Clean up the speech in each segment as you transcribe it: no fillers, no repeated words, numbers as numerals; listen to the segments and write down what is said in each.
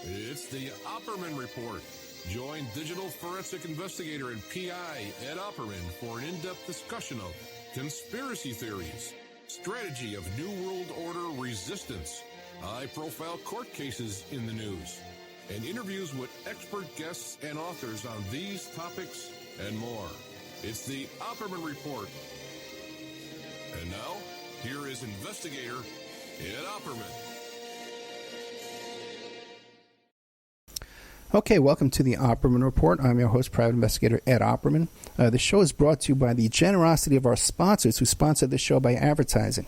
It's the Opperman Report. Join digital forensic investigator and PI Ed Opperman for an in-depth discussion of conspiracy theories, strategy of New World Order resistance, high-profile court cases in the news, and interviews with expert guests and authors on these topics and more. It's the Opperman Report. And now, here is investigator Ed Opperman. Okay, welcome to the Opperman Report. I'm your host, Private Investigator Ed Opperman. The show is brought to you by the generosity of our sponsors who sponsor the show by advertising.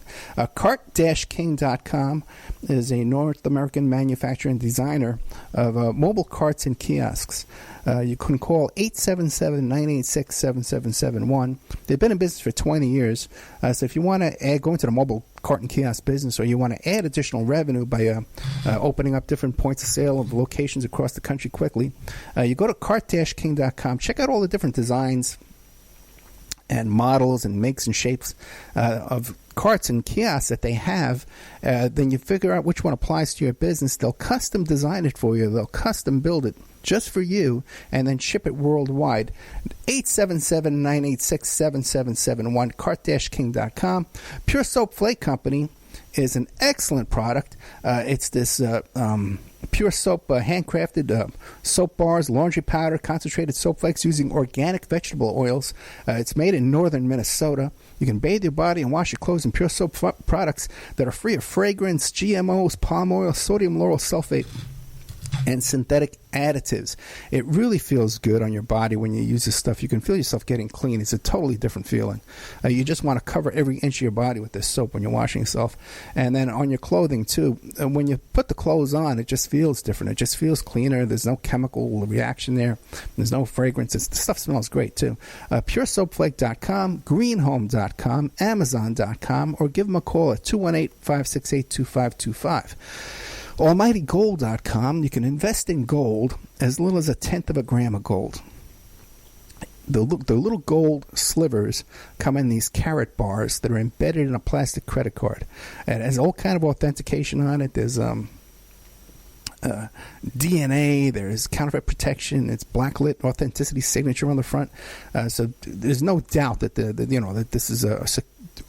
Cart-King.com is a North American manufacturer and designer of mobile carts and kiosks. You can call 877-986-7771. They've been in business for 20 years. So if you want to go into the mobile cart and kiosk business, or you want to add additional revenue by opening up different points of sale of locations across the country quickly, you go to cart-king.com. Check out all the different designs and models and makes and shapes of carts and kiosks that they have. Then you figure out which one applies to your business. They'll custom design it for you. They'll custom build it just for you and then ship it worldwide. 877-986-7771, cart-king.com. Pure Soap Flake Company is an excellent product. It's this pure soap, handcrafted soap bars, laundry powder, concentrated soap flakes using organic vegetable oils. It's made in northern Minnesota. You can bathe your body and wash your clothes in pure soap products that are free of fragrance, GMOs, palm oil, sodium lauryl sulfate, and synthetic additives. It really feels good on your body when you use this stuff. You can feel yourself getting clean. It's a totally different feeling. You just want to cover every inch of your body with this soap when you're washing yourself. And then on your clothing, too. When you put the clothes on, it just feels different. It just feels cleaner. There's no chemical reaction there. There's no fragrance. The stuff smells great, too. PureSoapFlake.com, GreenHome.com, Amazon.com, or give them a call at 218-568-2525. AlmightyGold.com. You can invest in gold as little as 1/10 of a gram of gold. The little gold slivers come in these carat bars that are embedded in a plastic credit card. And it has all kind of authentication on it. There's DNA, there's counterfeit protection, it's blacklit authenticity signature on the front. So there's no doubt that that this is a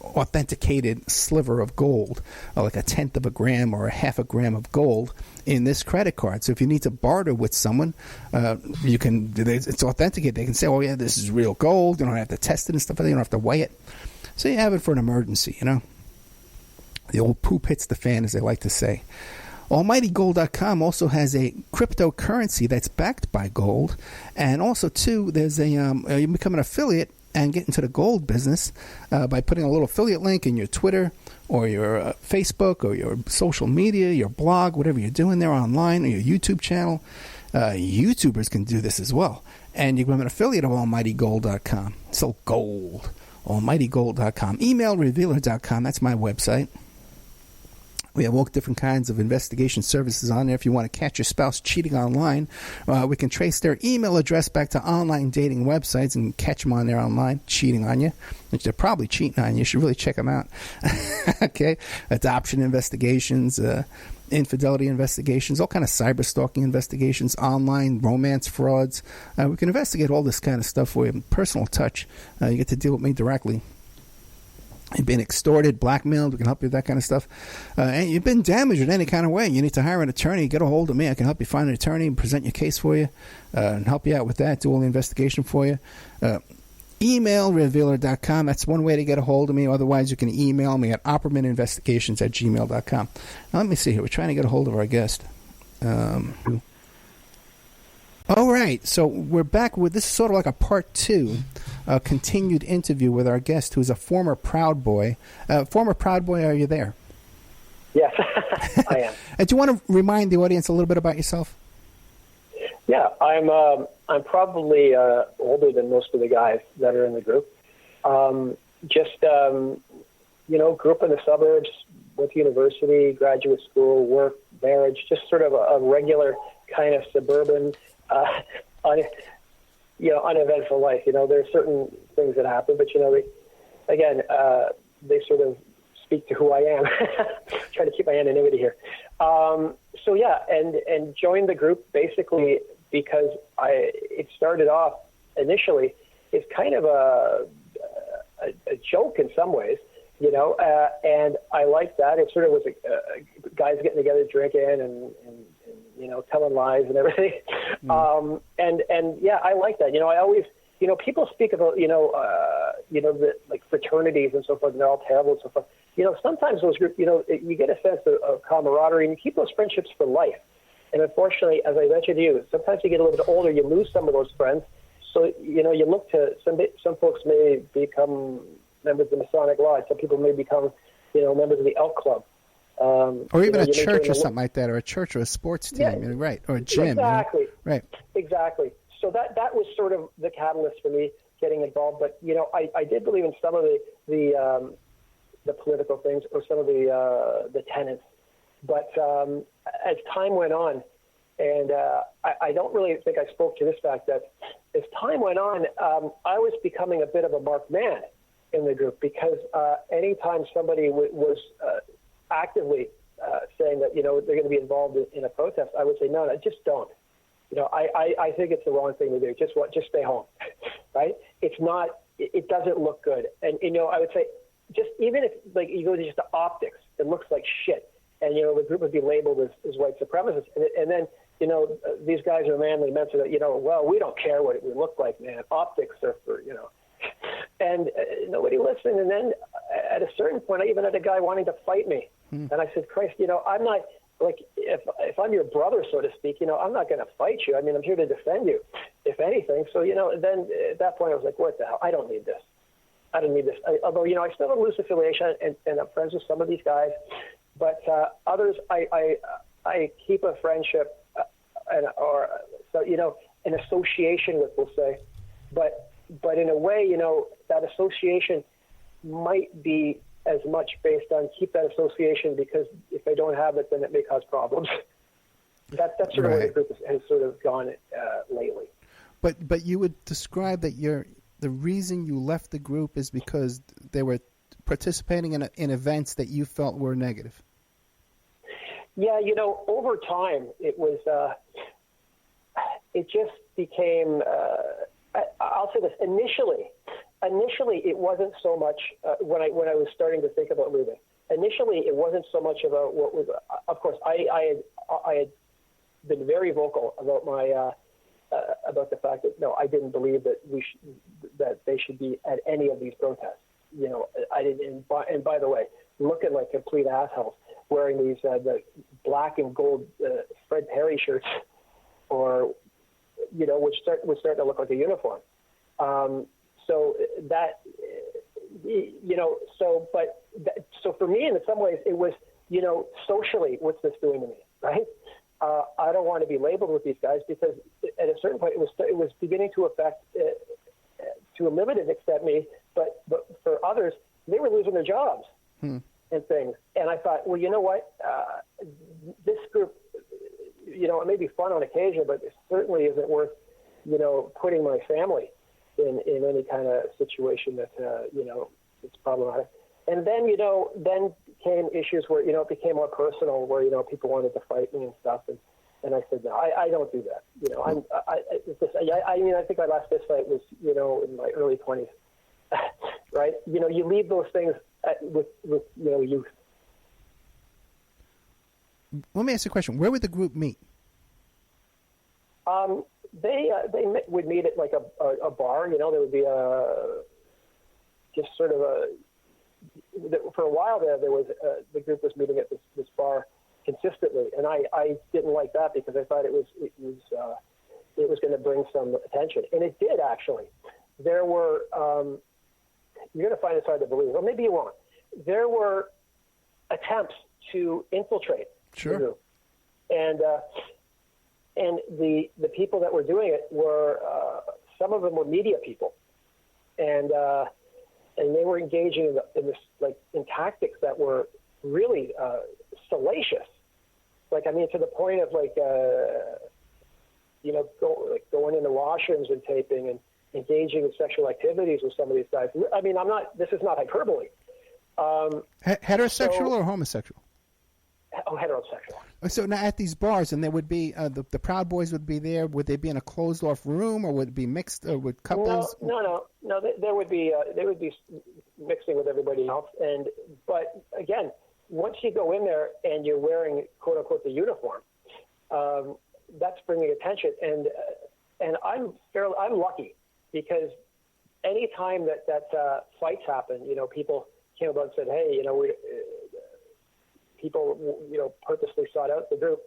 authenticated sliver of gold, like 1/10 of a gram or 1/2 a gram of gold in this credit card. So if you need to barter with someone, you can. It's authenticated. They can say, "Oh yeah, this is real gold." You don't have to test it and stuff like that. You don't have to weigh it. So you have it for an emergency. The old poop hits the fan, as they like to say. AlmightyGold.com also has a cryptocurrency that's backed by gold, and also too, there's you become an affiliate and get into the gold business by putting a little affiliate link in your Twitter or your Facebook or your social media, your blog, whatever you're doing there online, or your YouTube channel. YouTubers can do this as well. And you become an affiliate of AlmightyGold.com. So gold. AlmightyGold.com. EmailRevealer.com. That's my website. We have all different kinds of investigation services on there. If you want to catch your spouse cheating online, we can trace their email address back to online dating websites and catch them on there online, cheating on you. Which they're probably cheating on you. You should really check them out. Okay? Adoption investigations, infidelity investigations, all kind of cyber stalking investigations, online romance frauds. We can investigate all this kind of stuff for you. Personal touch. You get to deal with me directly. You've been extorted, blackmailed, we can help you with that kind of stuff. And you've been damaged in any kind of way. You need to hire an attorney, get a hold of me. I can help you find an attorney and present your case for you and help you out with that, do all the investigation for you. EmailRevealer.com. That's one way to get a hold of me. Otherwise, you can email me at OppermanInvestigations@gmail.com. Now, let me see here. We're trying to get a hold of our guest. All right, so we're back with this is sort of like a part 2, a continued interview with our guest, who's a former Proud Boy. Former Proud Boy, are you there? Yes, I am. And do you want to remind the audience a little bit about yourself? Yeah, I'm probably older than most of the guys that are in the group. Grew up in the suburbs, went to university, graduate school, work, marriage, just sort of a regular kind of suburban. Uneventful life. There are certain things that happen, but they sort of speak to who I am. Trying to keep my anonymity here. So yeah, and joined the group basically because it started off initially as kind of a joke in some ways, and I liked that. It sort of was guys getting together, drinking, and telling lies and everything. And yeah, I like that. I always, people speak about, the like fraternities and so forth, and they're all terrible and so forth. Sometimes those groups, you get a sense of camaraderie, and you keep those friendships for life. And unfortunately, as I mentioned to you, sometimes you get a little bit older, you lose some of those friends. So, you look to some folks may become members of the Masonic Lodge. Some people may become, members of the Elk Club. Or even a church or something like that, or a church or a sports team, yeah, right? Or a gym. Exactly. Right. Exactly. So that was sort of the catalyst for me getting involved. But, I did believe in some of the political things or some of the tenets. But as time went on, and I don't really think I spoke to this fact that as time went on, I was becoming a bit of a marked man in the group because anytime somebody was actively saying that, they're going to be involved in a protest, I would say, no, just don't. I think it's the wrong thing to do. Just stay home, right? It's not, it doesn't look good. And, I would say, just even if, like, you go to just the optics, it looks like shit. And, the group would be labeled as white supremacists. And then, these guys are manly men, so that, well, we don't care what we look like, man. Optics are for, And nobody listened. And then at a certain point, I even had a guy wanting to fight me. And I said, Christ, I'm not, like, if I'm your brother, so to speak, I'm not going to fight you. I mean, I'm here to defend you, if anything. So, then at that point, I was like, what the hell? I don't need this. Although, I still have a loose affiliation, and I'm friends with some of these guys. But others, I keep a friendship an association with, we'll say. But in a way, that association might be as much based on keep that association because if they don't have it, then it may cause problems. That's sort of where the group has sort of gone lately. But you would describe that the reason you left the group is because they were participating in events that you felt were negative. Yeah, over time, it was, it just became, I'll say this, initially, it wasn't so much, when I was starting to think about leaving, initially it wasn't so much about what was, of course, I had been very vocal about my, about the fact that, no, I didn't believe that that they should be at any of these protests. I didn't, and by the way, looking like complete assholes, wearing these the black and gold Fred Perry shirts, or which was starting to look like a uniform. So that so for me, in some ways, it was socially, what's this doing to me, right? I don't want to be labeled with these guys because at a certain point it was beginning to affect to a limited extent me, but for others, they were losing their jobs. And things. And I thought, well, you know what? This group, it may be fun on occasion, but it certainly isn't worth, putting my family in any kind of situation that, it's problematic. And then, then came issues where, it became more personal, where, people wanted to fight me and stuff. And I said, no, I don't do that. I think my last fist fight was, in my early 20s, right? You leave those things with youth. Let me ask you a question. Where would the group meet? They would meet at like a bar. There would be just sort of for a while there was the group was meeting at this bar consistently, and I didn't like that because I thought it was going to bring some attention, and it did actually. There were. You're going to find this hard to believe, or maybe you won't. There were attempts to infiltrate the group, and the people that were doing it were some of them were media people, and they were engaging in this in tactics that were really salacious, to the point of going into washrooms and taping and engaging in sexual activities with some of these guys. I mean, this is not hyperbole. Heterosexual or homosexual? Oh, heterosexual. So now at these bars, and there would be the Proud Boys would be there. Would they be in a closed off room, or would it be mixed with couples? No. There would be they would be mixing with everybody else. But again, once you go in there and you're wearing quote unquote the uniform, that's bringing attention. And I'm lucky because any time that fights happen, people came about and said, hey, people, purposely sought out the group.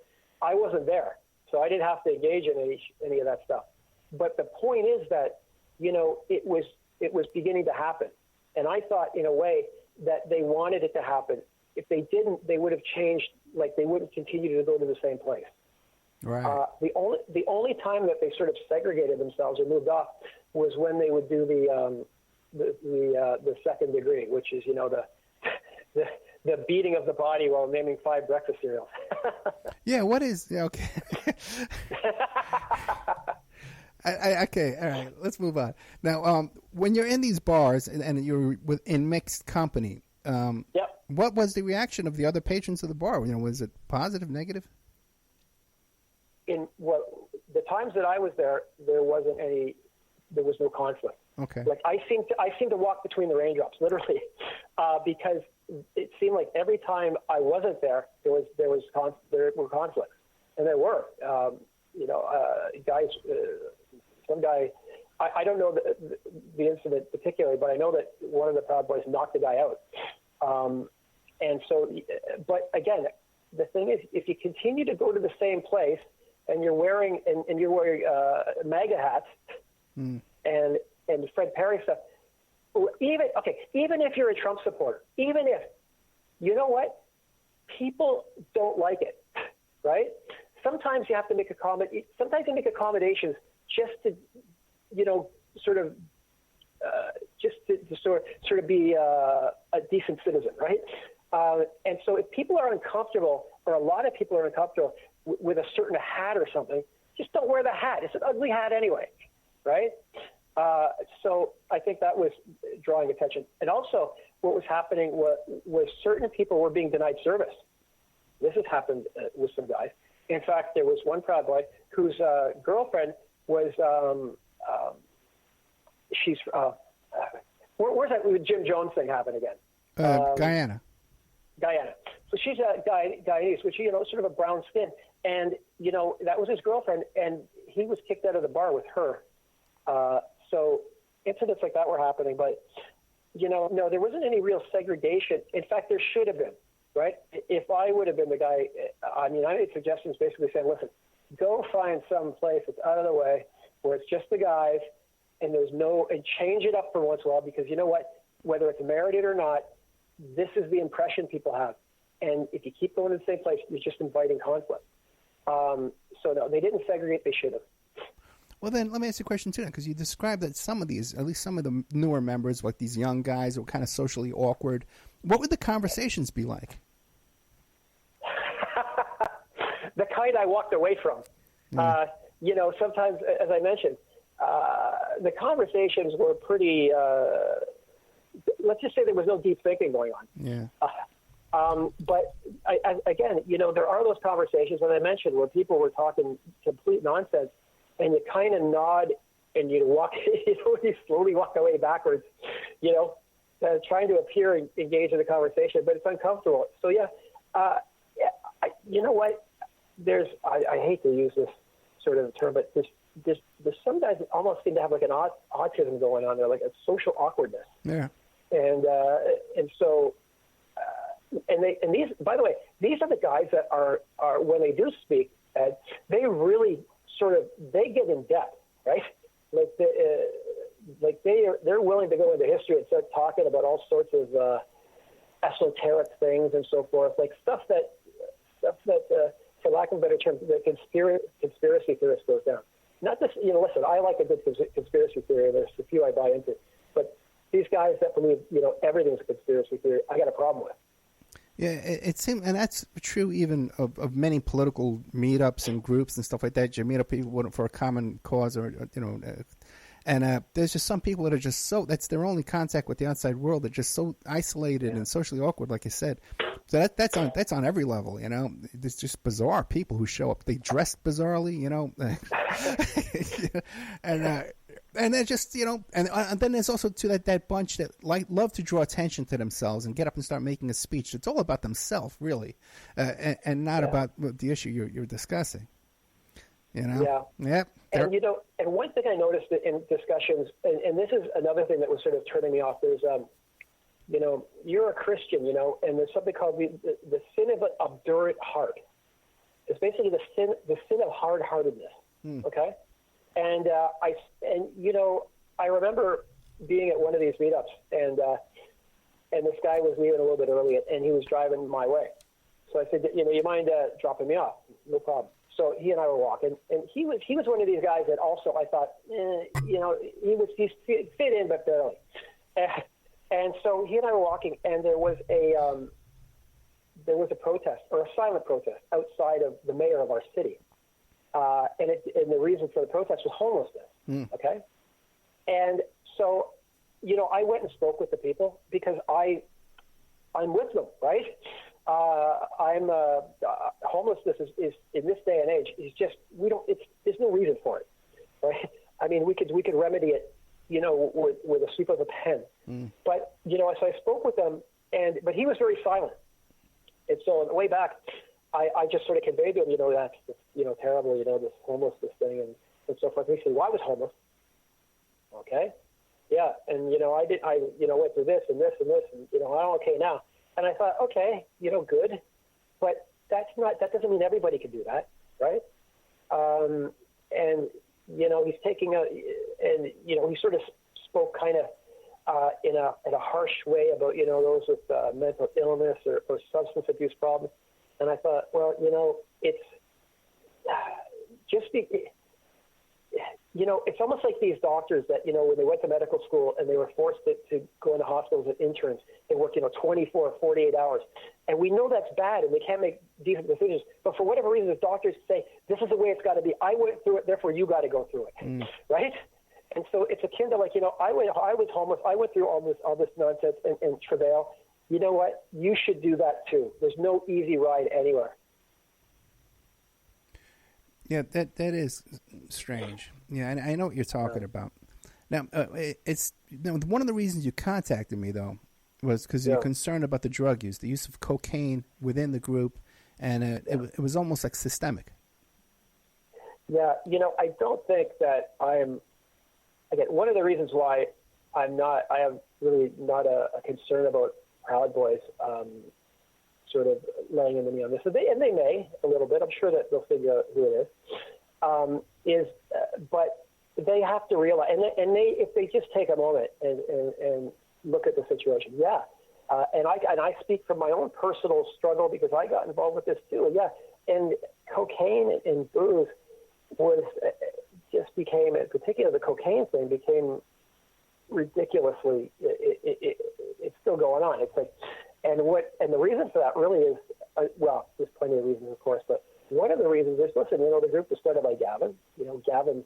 I wasn't there, so I didn't have to engage in any of that stuff. But the point is that, it was beginning to happen. And I thought, in a way, that they wanted it to happen. If they didn't, they would have changed, like they wouldn't continue to go to the same place. Right. The only time that they sort of segregated themselves or moved off was when they would do the second degree, which is, the beating of the body while naming 5 breakfast cereals. Yeah, what is okay? Okay, all right. Let's move on now. When you're in these bars and you're in mixed company, yep. What was the reaction of the other patrons of the bar? Was it positive, negative? In the times that I was there, there was no conflict. Okay. Like I seemed to walk between the raindrops, literally, because it seemed like every time I wasn't there, there were conflicts, and there were. Guys. Some guy. I don't know the incident particularly, but I know that one of the Proud Boys knocked the guy out. And so, but again, the thing is, if you continue to go to the same place and you're wearing MAGA hats and Fred Perry stuff, even if you're a Trump supporter, even if, you know what, people don't like it, right? Sometimes you have to make sometimes you make accommodations just to, just to sort of be a decent citizen, right? And so if people are uncomfortable, or a lot of people are uncomfortable with a certain hat or something, just don't wear the hat. It's an ugly hat anyway, right? So I think that was drawing attention. And also what was happening was certain people were being denied service. This has happened with some guys. In fact, there was one Proud Boy whose girlfriend was, where's that Jim Jones thing happen again? Guyana. So she's a Guyanese, which, sort of a brown skin. And, that was his girlfriend, and he was kicked out of the bar with her. So incidents like that were happening. But, no, there wasn't any real segregation. In fact, there should have been, right? If I would have been the guy, I made suggestions basically saying, listen, go find some place that's out of the way where it's just the guys and and change it up for once in a while, because you know what? Whether it's merited or not, this is the impression people have. And if you keep going to the same place, you're just inviting conflict. So no, they didn't segregate. They should have. Well, then let me ask you a question too, because you described that some of these, at least some of the newer members, like these young guys, were kind of socially awkward. What would the conversations be like? The kind I walked away from. Sometimes, as I mentioned, the conversations were pretty. Let's just say there was no deep thinking going on. Yeah. But again, there are those conversations, as I mentioned, where people were talking complete nonsense, and you kind of nod and you walk, you slowly walk away backwards, trying to appear engaged in the conversation, but it's uncomfortable. So yeah, you know what? I hate to use this sort of term, but there's some guys that almost seem to have like an autism going on there, like a social awkwardness. Yeah. And so. And these, by the way, these are the guys that are when they do speak, they really they get in depth, right? They're willing to go into history and start talking about all sorts of esoteric things and so forth, like stuff that for lack of a better term, the conspiracy theorist goes down. Not this, listen, I like a good conspiracy theory. There's a few I buy into, but these guys that believe everything's a conspiracy theory, I got a problem with. Yeah, it seems, and that's true even of many political meetups and groups and stuff like that. You meet up people for a common cause, and there's just some people that are just that's their only contact with the outside world. They're just so isolated and socially awkward, like you said. So that's on every level, you know. There's just bizarre people who show up. They dress bizarrely, you know, and they're just, you know, and then there's also that bunch that love to draw attention to themselves and get up and start making a speech. It's all about themselves, really, and not about the issue you're discussing. You know, And you know, and one thing I noticed in discussions, and this is another thing that was sort of turning me off. There's you know, you're a Christian, you know, and there's something called the sin of an obdurate heart. It's basically the sin of hard-heartedness. Okay, and you know, I remember being at one of these meetups, and this guy was leaving a little bit early, and he was driving my way. So I said, you know, you mind dropping me off? No problem. So he and I were walking, and he was one of these guys that also I thought, you know, he fit in but barely. And so he and I were walking, and there was a protest, or a silent protest, outside of the mayor of our city. And the reason for the protest was homelessness, okay? And so, you know, I went and spoke with the people because I'm with them, right? Homelessness is in this day and age, is just, there's no reason for it, right? I mean, we could remedy it, you know, with a sweep of a pen. But, you know, so I spoke with them, but he was very silent. And so on the way back, I just sort of conveyed to him, you know, that's, you know, terrible, you know, this homelessness thing and so forth. And he said, well, I was homeless. Okay. Yeah. And, you know, I you know, went through this and this and this, and, you know, I'm okay now. And I thought, okay, you know, good. But that doesn't mean everybody can do that, right? And, you know, he's taking and, you know, he sort of spoke kind of in a harsh way about, you know, those with mental illness or substance abuse problems. And I thought, well, you know, it's you know, it's almost like these doctors that, you know, when they went to medical school and they were forced to go into hospitals as interns, they work, you know, 24 or 48 hours. And we know that's bad and they can't make decent decisions. But for whatever reason, the doctors say, this is the way it's got to be. I went through it, therefore you got to go through it, right? And so it's akin to, like, you know, I was homeless. I went through all this nonsense and travail. You know what? You should do that too. There's no easy ride anywhere. Yeah, that is strange. Yeah, and I know what you're talking about. Now, it's, you know, one of the reasons you contacted me, though, was because you're concerned about the drug use, the use of cocaine within the group, and it was almost like systemic. Yeah, you know, I don't think that again, one of the reasons why I have really not a concern about Proud Boys sort of laying into me on this, and they may a little bit. I'm sure that they'll figure out who it is. But they have to realize, and they if they just take a moment and look at the situation, and I speak from my own personal struggle because I got involved with this too. And cocaine and booze just became, in particular, the cocaine thing became ridiculously. It's still going on. It's like, and the reason for that really is, well, there's plenty of reasons, of course, but one of the reasons is, listen, you know, the group was started by Gavin. You know, Gavin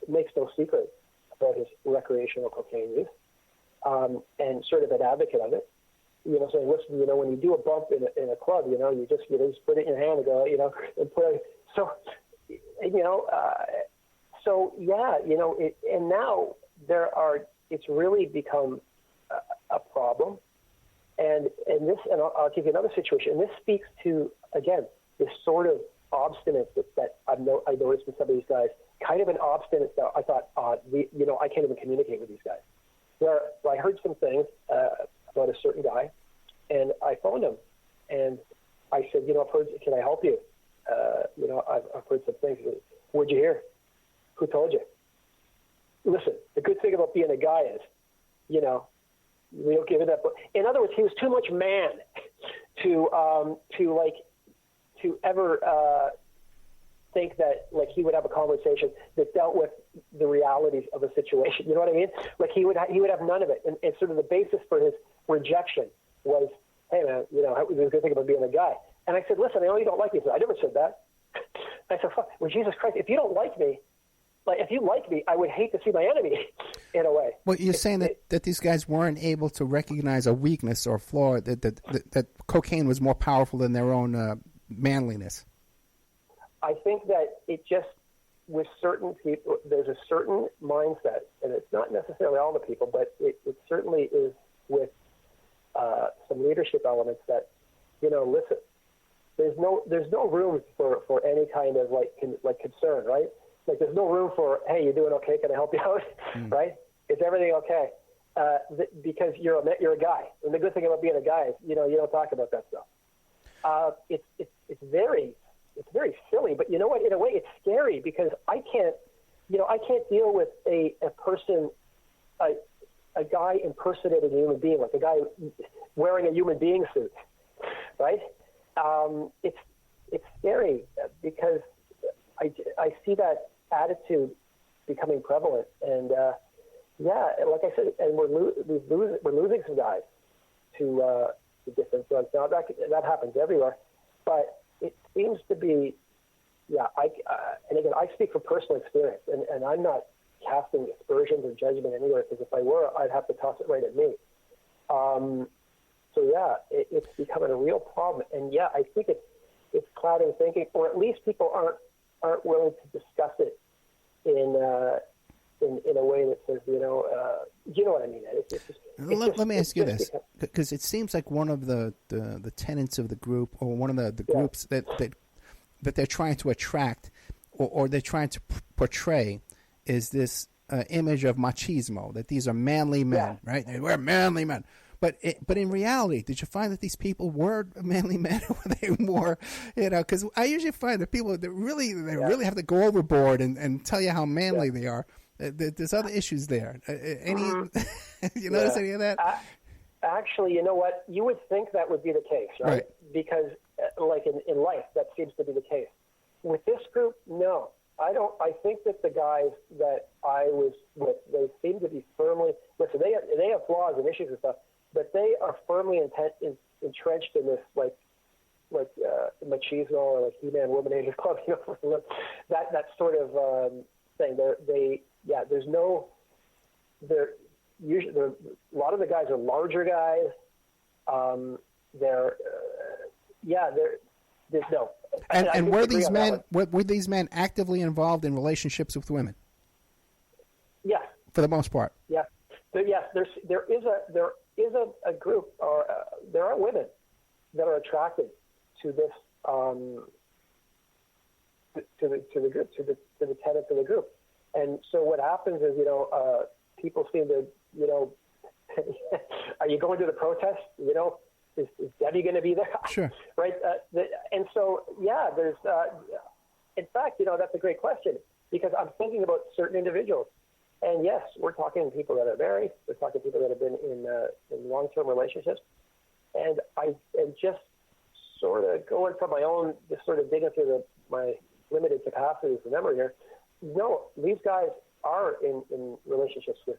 makes no secret about his recreational cocaine use, and sort of an advocate of it. You know, saying, listen, you know, when you do a bump in a club, you know, you just put it in your hand and go, you know, and put it. So, you know, you know, and now it's really become a problem. And I'll give you another situation. And this speaks to, again, this sort of obstinance that I noticed in some of these guys, kind of an obstinance that I thought, you know, I can't even communicate with these guys. Where I heard some things about a certain guy, and I phoned him, and I said, you know, can I help you? You know, I've heard some things. What'd you hear? Who told you? Listen, the good thing about being a guy is, you know, we don't give it up. In other words, he was too much man to ever think that, like, he would have a conversation that dealt with the realities of a situation. You know what I mean? Like, he would have none of it. And sort of the basis for his rejection was, hey man, you know, there's a good thing about being a guy. And I said, listen, I know you don't like me. He said, I never said that. I said, fuck, well, Jesus Christ, if you don't like me, like, if you like me, I would hate to see my enemy. in a way. Well, you're saying that these guys weren't able to recognize a weakness or flaw, that cocaine was more powerful than their own manliness. I think that it just, with certain people, there's a certain mindset, and it's not necessarily all the people, but it certainly is with some leadership elements that, listen, there's no room for any kind of like concern, right? Like there's no room for, hey, you doing okay? Can I help you out? Right? Is everything okay? Because you're a guy, and the good thing about being a guy is you don't talk about that stuff. It's very silly, but you know what? In a way, it's scary because I can't deal with a person, a guy impersonating a human being, like a guy wearing a human being suit, right? It's scary because I see that attitude becoming prevalent, and like I said, and we're losing some guys to different drugs. Now that happens everywhere, but it seems to be, and again, I speak from personal experience, and I'm not casting aspersions or judgment anywhere, because if I were, I'd have to toss it right at me. It's becoming a real problem, and I think it's clouding thinking, or at least people aren't willing to discuss it in a way that says, you know what I mean. Let me ask you this, because it seems like one of the tenets of the group, or one of the groups that they're trying to attract, or they're trying to portray, is this image of machismo, that these are manly men, right? We're manly men. But in reality, did you find that these people were manly men, or were they more, because I usually find that people that really have to go overboard and tell you how manly they are. There's other issues there. You notice any of that? Actually, you know what? You would think that would be the case, right? Because, like in life, that seems to be the case. With this group, no. I don't. I think that the guys that I was with, they seem to be firmly. Listen, they have flaws and issues and stuff, but they are firmly entrenched in this like machismo, or like He-Man Woman Haters Club, that sort of thing. There's no. They're usually a lot of the guys are larger guys. There's no. And were these men actively involved in relationships with women? Yes, for the most part. Yeah, there is a group, or there are women that are attracted to this to the group, to the tenets of the group. And so what happens is, people seem to, are you going to the protest? Is Debbie going to be there? Sure. Right. And so, there's, in fact, that's a great question, because I'm thinking about certain individuals. And yes, we're talking people that are married. We're talking people that have been in long-term relationships. And I am just sort of going from my own, just sort of digging through my limited capacity for memory here. No, these guys are in relationships with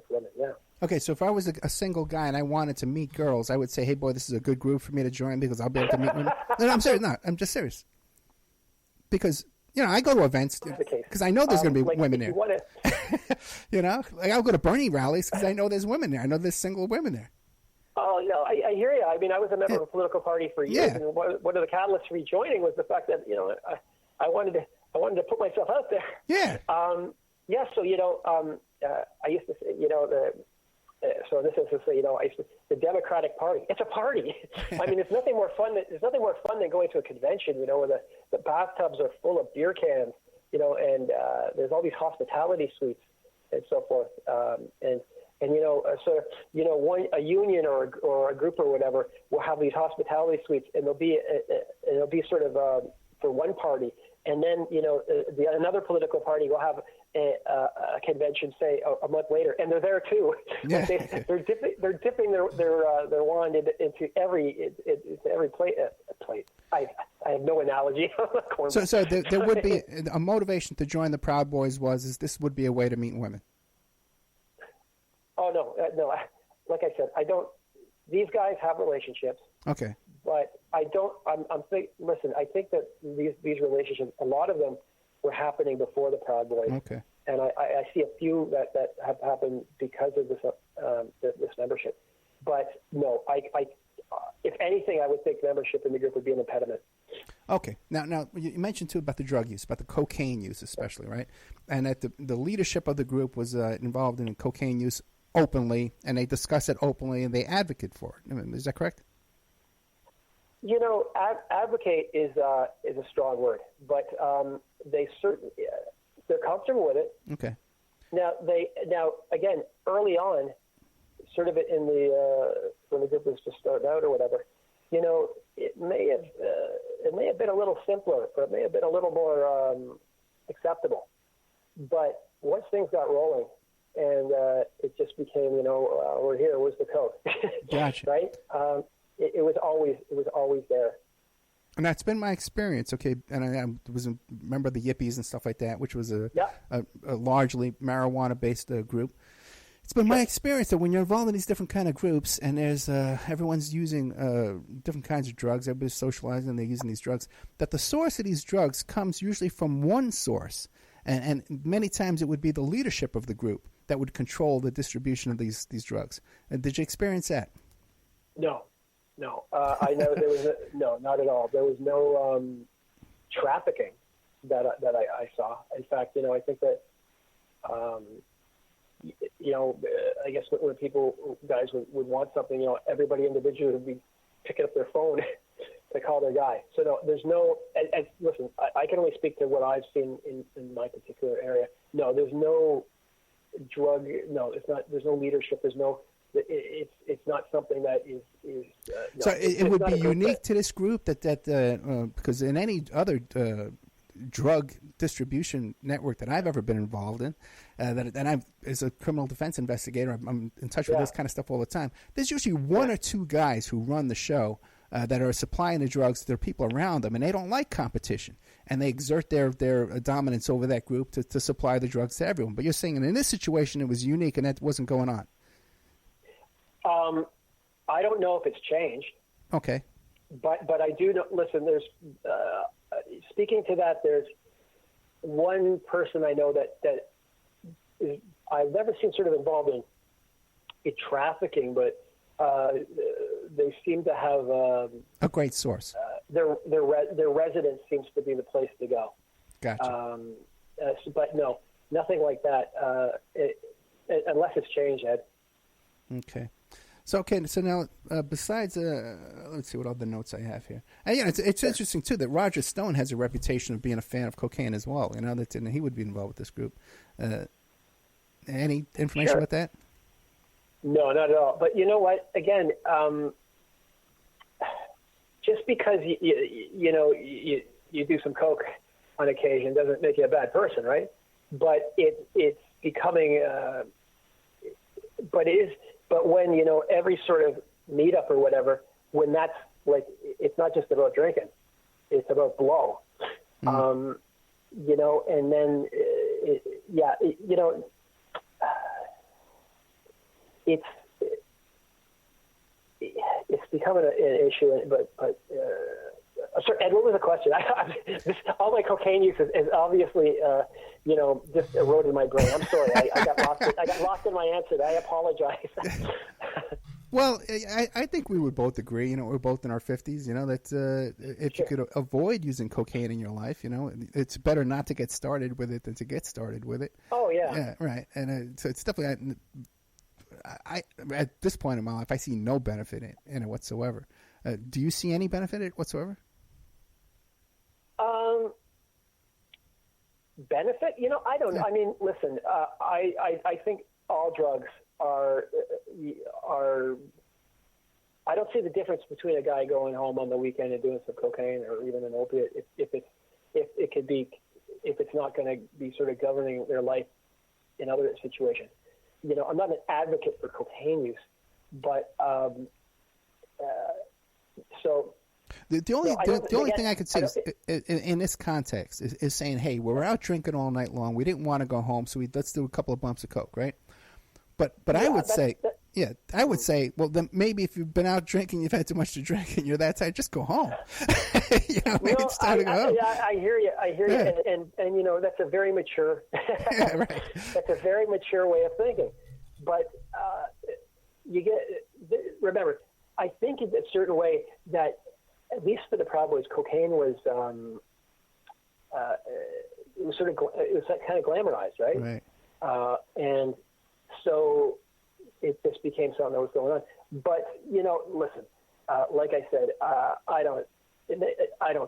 women, yeah. Okay, so if I was a single guy and I wanted to meet girls, I would say, hey, boy, this is a good group for me to join because I'll be able to meet women. No, I'm serious. No, I'm just serious. Because, I go to events because I know there's going to be women there. I'll go to Bernie rallies because I know there's women there. I know there's single women there. Oh, no, I hear you. I mean, I was a member of a political party for years, and one of the catalysts for rejoining was the fact that, I wanted to put myself out there. Yeah. So, I used to say, so this is to say, the Democratic Party. It's a party. I mean, there's nothing more fun than going to a convention, where the bathtubs are full of beer cans, and there's all these hospitality suites and so forth. A union or a group or whatever will have these hospitality suites, and it'll be sort of for one party. And then, another political party will have a convention, say, a month later, and they're there too. Yeah. They're dipping their wand into every plate. I have no analogy. So there would be a motivation to join the Proud Boys is this would be a way to meet women. Oh no. Like I said, I don't. These guys have relationships. Okay. But I don't. Listen. I think that these relationships, a lot of them, were happening before the Proud Boys. Okay. And I see a few that have happened because of this membership. But no, if anything, I would think membership in the group would be an impediment. Okay. Now you mentioned, too, about the drug use, about the cocaine use especially, right? And that the leadership of the group was involved in cocaine use openly, and they discuss it openly, and they advocate for it. Is that correct? Advocate is a strong word, but they're comfortable with it. Okay. Now again, early on, sort of in the when the group was just starting out or whatever, it may have been a little simpler, or it may have been a little more acceptable. But once things got rolling, and it just became, we're here. Where's the code? Gotcha. Right? It was always there. And that's been my experience. Okay, and I was a member of the Yippies and stuff like that, which was a largely marijuana-based group. It's been my experience that when you're involved in these different kind of groups, and there's everyone's using different kinds of drugs, everybody's socializing, and they're using these drugs, that the source of these drugs comes usually from one source, and many times it would be the leadership of the group that would control the distribution of these drugs. Did you experience that? No. I know there was no, not at all. There was no trafficking that I saw. In fact, I think that. I guess when guys would want something, everybody individually would be picking up their phone to call their guy. So no, there's no. And listen, I can only speak to what I've seen in my particular area. No, there's no drug. No, it's not. There's no leadership. There's no. It's not something that is. No, so it would be unique to this group that because in any other drug distribution network that I've ever been involved in, that I'm as a criminal defense investigator, I'm in touch with this kind of stuff all the time. There's usually one or two guys who run the show that are supplying the drugs to their people around them, and they don't like competition, and they exert their dominance over that group to supply the drugs to everyone. But you're saying in this situation it was unique, and that wasn't going on. I don't know if it's changed. Okay. But I do know. Listen, there's speaking to that. There's one person I know that is, I've never seen sort of involved in trafficking, but they seem to have a great source. Their residence seems to be the place to go. Gotcha. But no, nothing like that. Unless it's changed, Ed. Okay. So now besides, let's see what other notes I have here. And it's interesting too that Roger Stone has a reputation of being a fan of cocaine as well. That he would be involved with this group. Any information about that? No, not at all. But you know what? Again, just because you do some coke on occasion doesn't make you a bad person, right? But it's becoming. But it is. But when, every sort of meetup or whatever, when that's like, it's not just about drinking, it's about blow. And then, it's becoming an issue, but sorry, Ed, what was the question? All my cocaine use is obviously, just eroded my brain. I'm sorry. I got lost. I got lost in my answer. I apologize. Well, I think we would both agree. We're both in our 50s. That if you could avoid using cocaine in your life, it's better not to get started with it than to get started with it. Oh yeah. Yeah, right. And so it's definitely. I at this point in my life, I see no benefit in it whatsoever. Do you see any benefit in it whatsoever? Benefit? I don't know. I mean, listen, I think all drugs are. I don't see the difference between a guy going home on the weekend and doing some cocaine or even an opiate if it's not going to be sort of governing their life in other situations. I'm not an advocate for cocaine use, but so. The only thing I could say is, in this context is saying, hey, we're out drinking all night long. We didn't want to go home, so let's do a couple of bumps of coke, right? But I would say, Yeah, I would say, well, then maybe if you've been out drinking, you've had too much to drink, and you're that tired, just go home. Maybe it's time to go home. I hear you, and you know, that's a very mature, Yeah, right. that's a very mature way of thinking. But remember, I think in a certain way that, at least for the Proud Boys, cocaine was it was kind of glamorized, right? Right. And so it just became something that was going on. But you know, listen, like I said, I don't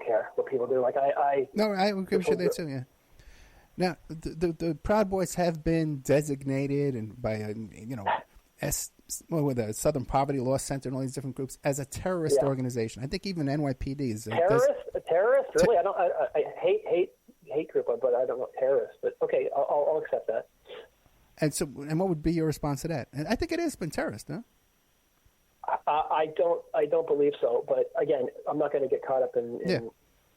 care what people do. Like I agree with you there too. Yeah. Now the Proud Boys have been designated and by with the Southern Poverty Law Center and all these different groups as a terrorist organization. I think even NYPD is a terrorist. Really, I hate group, but I don't know terrorist. But okay, I'll accept that. And what would be your response to that? And I think it has been terrorist, huh? I don't believe so. But again, I'm not going to get caught up in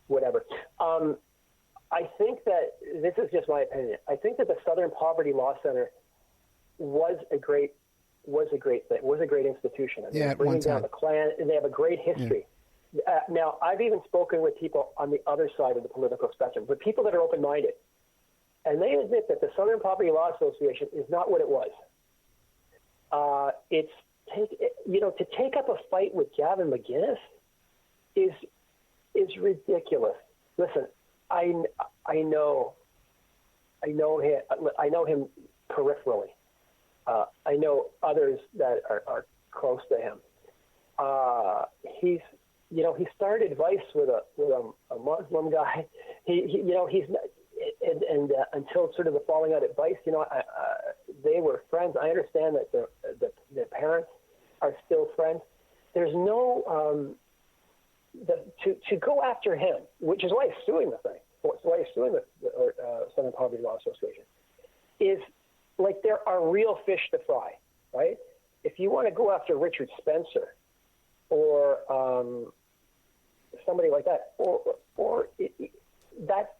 whatever. I think that this is just my opinion. I think that the Southern Poverty Law Center was a great thing. Was a great institution. I mean, bringing down the Klan, and they have a great history. Yeah. Now, I've even spoken with people on the other side of the political spectrum, but people that are open-minded, and they admit that the Southern Poverty Law Association is not what it was. To take up a fight with Gavin McInnes is ridiculous. Listen, I know him peripherally. I know others that are close to him. He started Vice with a Muslim guy. He's not, and until sort of the falling out at Vice, they were friends. I understand that their parents are still friends. There's no to go after him, which is why he's suing the thing. Why he's suing the Southern Poverty Law Association is like there are real fish to fry, right? If you want to go after Richard Spencer or somebody like that, or that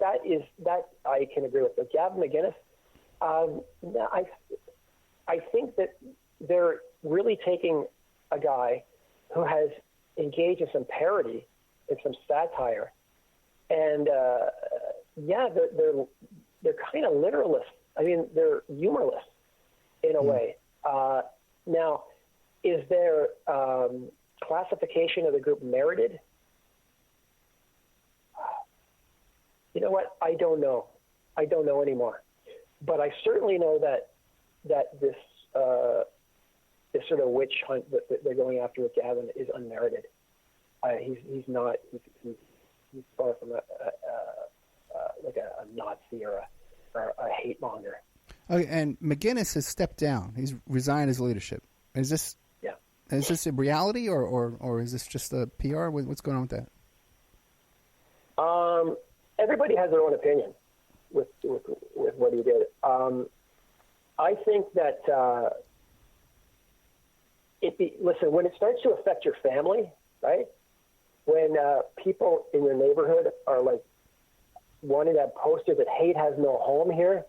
I can agree with. But Gavin McInnes, I think that they're really taking a guy who has engaged in some parody and some satire, and they're kind of literalists. I mean, they're humorless in a way. Now, is their classification of the group merited? You know what? I don't know. I don't know anymore. But I certainly know that this sort of witch hunt that they're going after with Gavin is unmerited. He's not. He's far from like a Nazi or a hate monger. Okay, and McInnes has stepped down. He's resigned his leadership. Is this a reality or is this just a PR? What's going on with that? Everybody has their own opinion with what he did. I think that listen, when it starts to affect your family, right? When people in your neighborhood are like wanting to have posters that hate has no home here,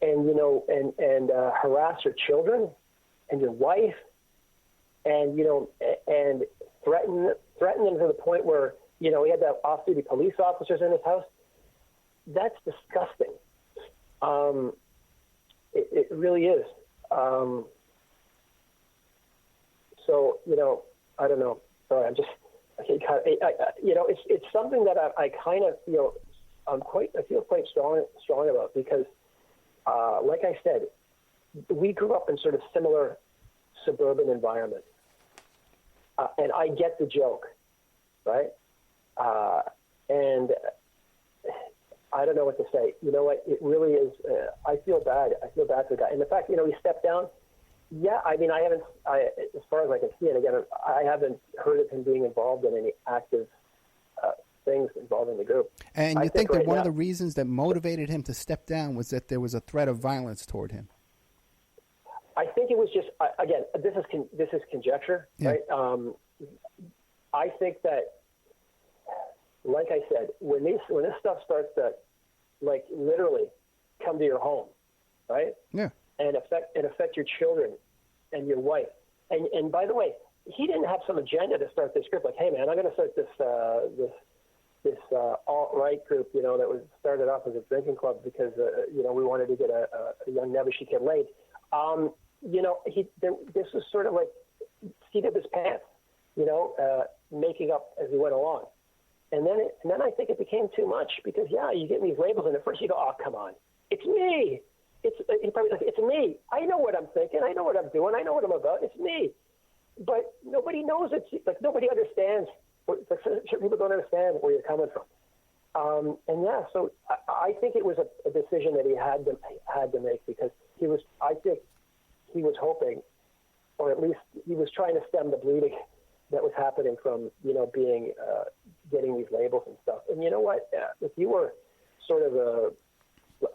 and and harass your children and your wife, and and threaten them to the point where he had to have off-duty police officers in his house. That's disgusting. It really is. So I don't know. Sorry, it's something that I kind of feel I feel quite strong about because, like I said, we grew up in sort of similar suburban environments, and I get the joke, right? And I don't know what to say. You know what? It really is. I feel bad. I feel bad for the guy. And the fact, he stepped down. Yeah, I mean, as far as I can see, and again, I haven't heard of him being involved in any active things involving the group. And you think that one of the reasons that motivated him to step down was that there was a threat of violence toward him? I think it was just, again, this is conjecture, right? I think that, like I said, when this stuff starts to, like, literally come to your home, right? Yeah. And affect your children, and your wife. And by the way, he didn't have some agenda to start this group. Like, hey man, I'm going to start this alt-right group, that was started off as a drinking club because we wanted to get a young nebbishy kid laid. This was sort of like seat of his pants, making up as he went along. And then I think it became too much because, you get these labels, and at first you go, oh, come on, it's me. He probably like, it's me. I know what I'm thinking. I know what I'm doing. I know what I'm about. It's me. But nobody knows it. Like, nobody understands. Like, certain people don't understand where you're coming from. So I think it was a decision that he had to make because I think he was hoping, or at least he was trying to stem the bleeding that was happening from, being, getting these labels and stuff. And you know what? If you were sort of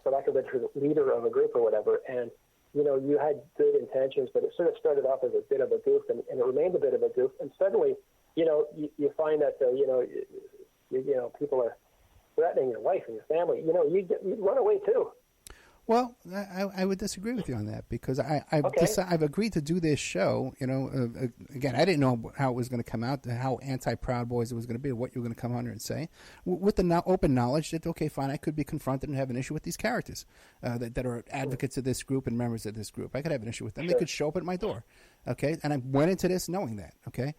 for lack of a better leader of a group or whatever, and, you had good intentions, but it sort of started off as a bit of a goof, and it remained a bit of a goof, and suddenly, you find that, people are threatening your wife and your family, you'd run away too. Well, I would disagree with you on that because I've agreed to do this show. Again, I didn't know how it was going to come out, how anti-Proud Boys it was going to be, what you were going to come under and say, with the open knowledge that, okay, fine, I could be confronted and have an issue with these characters that are advocates of this group and members of this group. I could have an issue with them. They could show up at my door, okay? And I went into this knowing that, okay?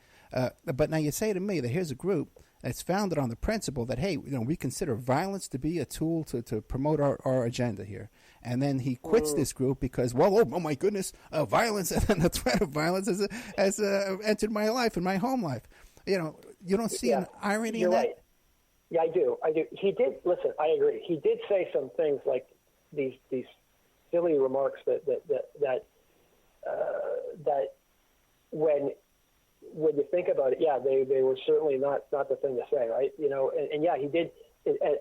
But now you say to me that here's a group that's founded on the principle that, hey, we consider violence to be a tool to promote our agenda here. And then he quits this group because, oh my goodness, violence and the threat of violence has entered my life and my home life. You don't see an irony in that? Right. Yeah, I do. He did, listen, I agree. He did say some things like these silly remarks that when you think about it, they were certainly not the thing to say, right? And he did,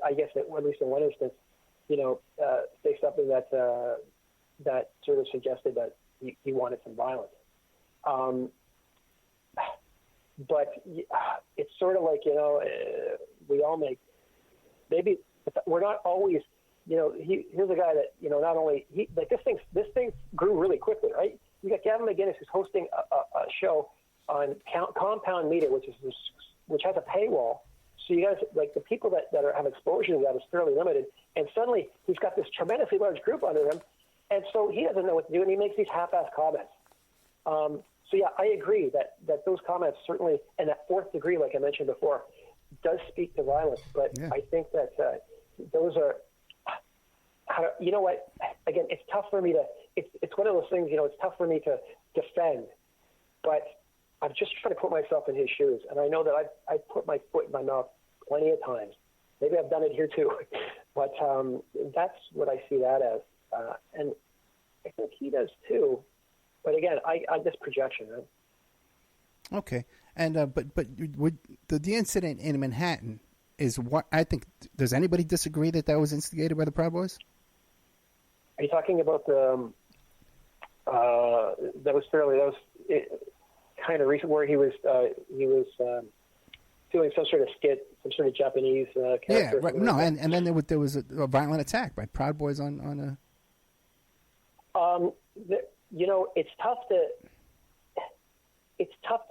I guess, at least in one instance, say something that sort of suggested that he wanted some violence. But it's sort of like, we all make, maybe we're not always, here's a guy that, not only, this thing grew really quickly, right? You got Gavin McInnes who's hosting a show on Compound Media, which has a paywall. So you guys, like the people that have exposure to that is fairly limited. And suddenly he's got this tremendously large group under him. And so he doesn't know what to do, and he makes these half-assed comments. I agree that those comments certainly, and that fourth degree, like I mentioned before, does speak to violence. But I think that those are, you know what, again, it's tough for me to, it's one of those things, it's tough for me to defend. But I'm just trying to put myself in his shoes. And I know that I've put my foot in my mouth plenty of times. Maybe I've done it here too. But that's what I see that as. And I think he does too. But again, I'm just projection. Right? Okay. And but would the incident in Manhattan is what I think. Does anybody disagree that was instigated by the Proud Boys? Are you talking about the that was kind of recent, where he was doing some sort of skit, some sort of Japanese character? Yeah, right. No, and then there was a violent attack by Proud Boys on a. It's tough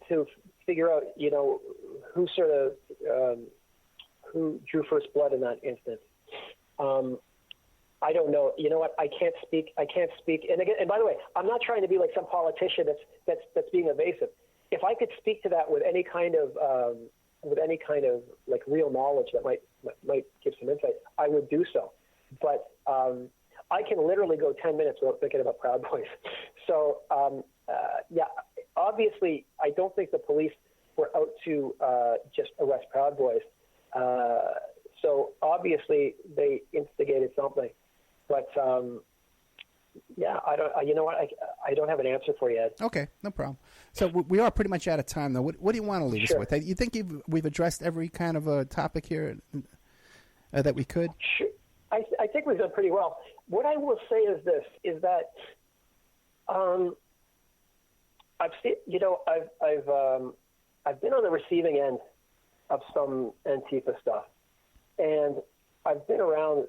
to figure out, who sort of who drew first blood in that instance. I don't know. You know what? I can't speak. And again, and by the way, I'm not trying to be like some politician that's being evasive. If I could speak to that with any kind of like real knowledge that might give some insight, I would do so. But I can literally go 10 minutes without thinking about Proud Boys. So obviously, I don't think the police were out to just arrest Proud Boys. So obviously, they instigated something. But I don't. You know what? I don't have an answer for you, Ed. Okay, no problem. So we are pretty much out of time, though. What do you want to leave us with? You think we've addressed every kind of topic here that we could? Sure. I think we've done pretty well. What I will say is this: is that I've seen. I've been on the receiving end of some Antifa stuff, and I've been around,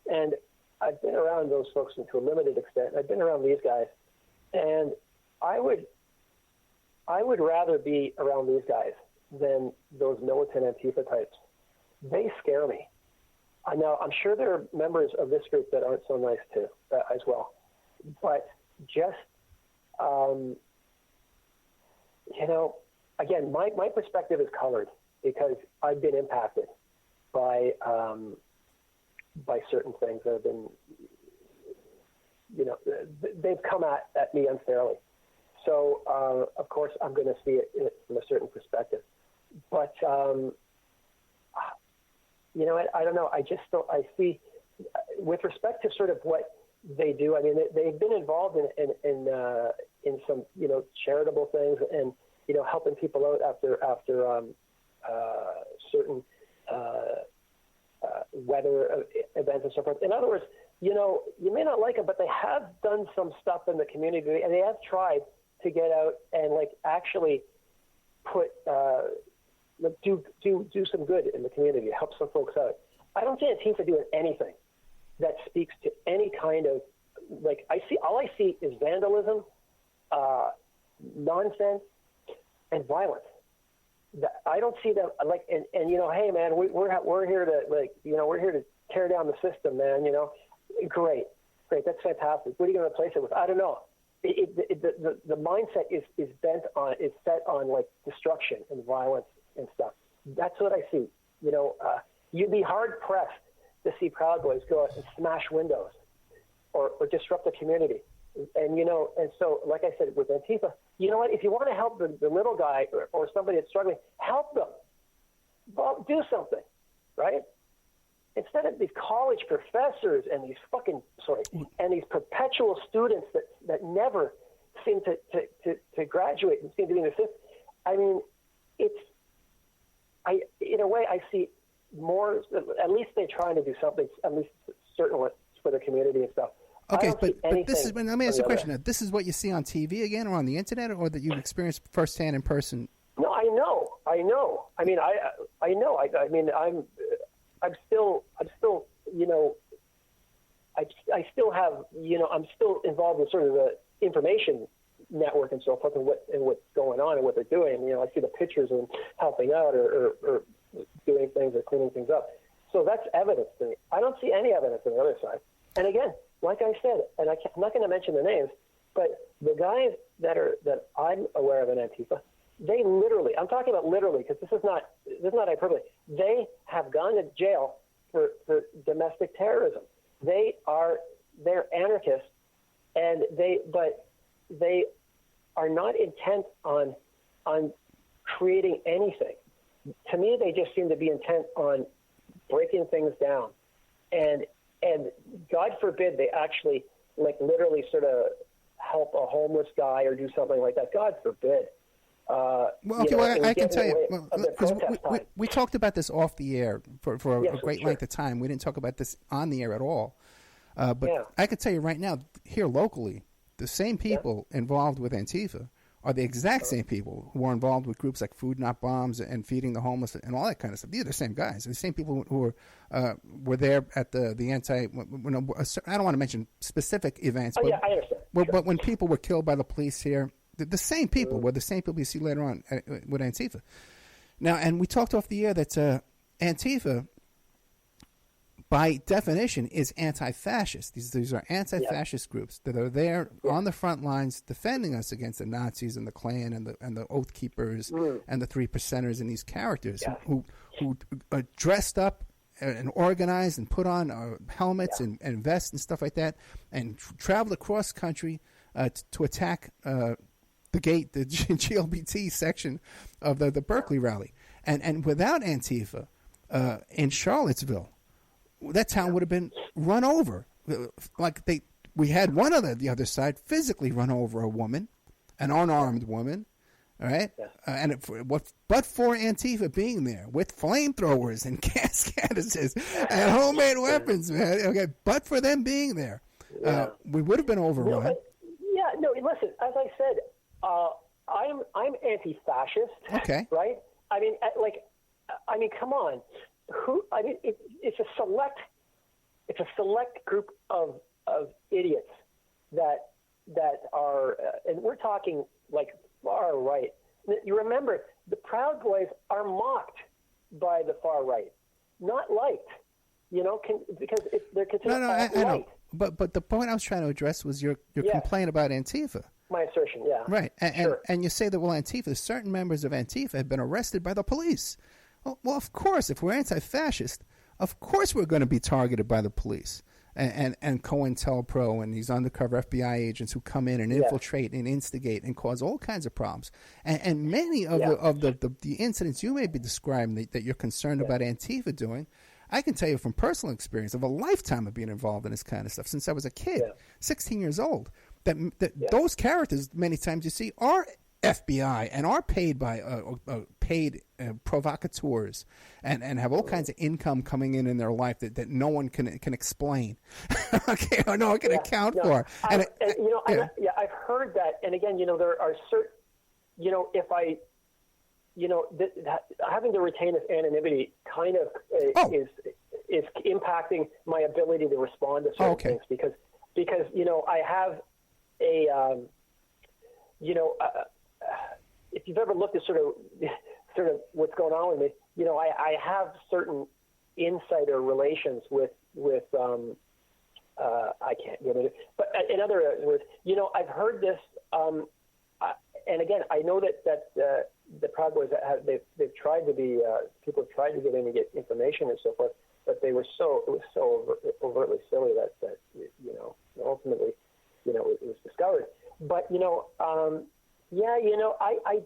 and I've been around those folks to a limited extent. I've been around these guys, and I would rather be around these guys than those militant Antifa types. They scare me. Now, I'm sure there are members of this group that aren't so nice too, as well. But just, again, my perspective is colored because I've been impacted by certain things that have been, they've come at me unfairly. So, of course, I'm going to see it from a certain perspective. But, I don't know. I see, with respect to sort of what they do, I mean, they've been involved in some, charitable things and, helping people out after certain weather events and so forth. In other words, you may not like them, but they have done some stuff in the community, and they have tried to get out and actually put do some good in the community, help some folks out. I don't see Antifa doing anything that speaks to any kind of all I see is vandalism, nonsense, and violence. I don't see them hey man, we're here to we're here to tear down the system, man. Great, that's fantastic. What are you going to replace it with? I don't know. The mindset is set on destruction and violence and stuff. That's what I see. You'd be hard pressed to see Proud Boys go out and smash windows or disrupt the community. And so like I said with Antifa, you know what? If you want to help the little guy or somebody that's struggling, help them. Well, do something, right? Instead of these college professors and these and these perpetual students that never seem to graduate and seem to be in the fifth. I mean, in a way, I see more. At least they're trying to do something. At least certainly for the community and stuff. Okay, but this is. Let me ask you a question. Now, this is what you see on TV again, or on the internet, or that you've experienced firsthand in person. No, I know. I mean, I know. I mean, I'm still, I still have, I'm still involved in sort of the information network and so forth, and what's going on and what they're doing. I see the pictures of them helping out or doing things or cleaning things up. So that's evidence to me. I don't see any evidence on the other side. And again, like I said, and I'm not going to mention the names, but the guys that I'm aware of in Antifa, they literally, I'm talking about literally, because this is not hyperbole. They have gone to jail for domestic terrorism. They're anarchists, and they are not intent on creating anything. To me, they just seem to be intent on breaking things down, and God forbid they actually literally sort of help a homeless guy or do something like that. God forbid. I can tell you, because we talked about this off the air for a great length of time. We didn't talk about this on the air at all. But I can tell you right now, here locally, the same people involved with Antifa are the exact same people who are involved with groups like Food Not Bombs and Feeding the Homeless and all that kind of stuff. These are the same guys. The same people who were there at the anti. I don't want to mention specific events. I understand. But when people were killed by the police here, the same people were the same people you see later on with Antifa. Now, and we talked off the air that Antifa, by definition, is anti-fascist. These are anti-fascist groups that are there on the front lines defending us against the Nazis and the Klan and the Oath Keepers and the Three Percenters and these characters who are dressed up and organized and put on helmets and vests and stuff like that and traveled across country to attack the GLBT section of the Berkeley rally. And without Antifa in Charlottesville, that town would have been run over. We had one on the other side physically run over a woman, an unarmed woman, all right? But for Antifa being there with flamethrowers and gas canisters and homemade weapons, man, okay, but for them being there, we would have been overrun. Listen, as I said, I'm anti-fascist. Okay. Right? I mean, come on. It's a select it's a select group of idiots that are, and we're talking like far right. You remember, the Proud Boys are mocked by the far right, not liked. Because they're considered I alt-right. know. But the point I was trying to address was your complaint about Antifa. My assertion, yeah. Right. Sure. And you say that, well, Antifa, certain members of Antifa have been arrested by the police. Well, of course, if we're anti-fascist, of course we're going to be targeted by the police. And COINTELPRO and these undercover FBI agents who come in and infiltrate and instigate and cause all kinds of problems. And many of the incidents you may be describing that you're concerned about Antifa doing, I can tell you from personal experience of a lifetime of being involved in this kind of stuff since I was a kid, 16 years old, that those characters many times you see are FBI and are paid by provocateurs and have all kinds of income coming in their life that no one can explain, okay, or no one can account for. I've heard that, and again, there are certain, if I. Having to retain this anonymity kind of is impacting my ability to respond to certain things because I have a if you've ever looked at sort of what's going on with me, I have certain insider relations with I can't get it, but in other words, I've heard this, and again, I know that the Proud Boys they've tried to be people have tried to get in and get information and so forth, but it was so overtly silly that ultimately it was discovered. But I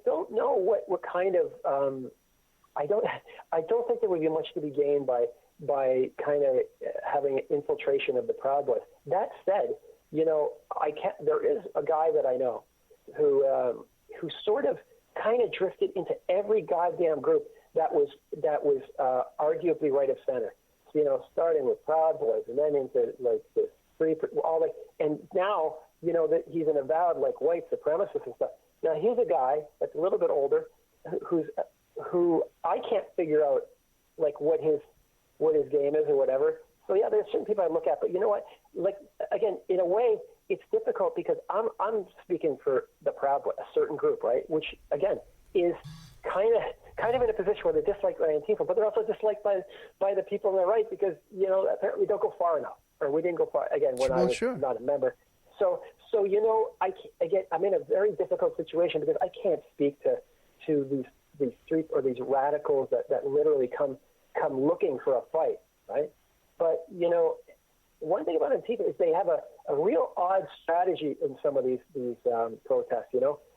don't know what kind of I don't think there would be much to be gained by kind of having an infiltration of the Proud Boys. That said, there is a guy that I know who sort of kind of drifted into every goddamn group that was arguably right of center. So, starting with Proud Boys and then into like the and now that he's an avowed like white supremacist and stuff. Now here's a guy that's a little bit older who I can't figure out like what his game is or whatever. So yeah, there's certain people I look at, but you know what? Like again, in a way, it's difficult because I'm speaking for the Proud Boys, a certain group, right? Which again is kind of in a position where they're disliked by Antifa, but they're also disliked by the people on the right because apparently we don't go far enough, or we didn't go far again when I was not a member. So I'm in a very difficult situation because I can't speak to these street or these radicals that literally come looking for a fight, right? But one thing about Antifa is they have a real odd strategy in some of these protests,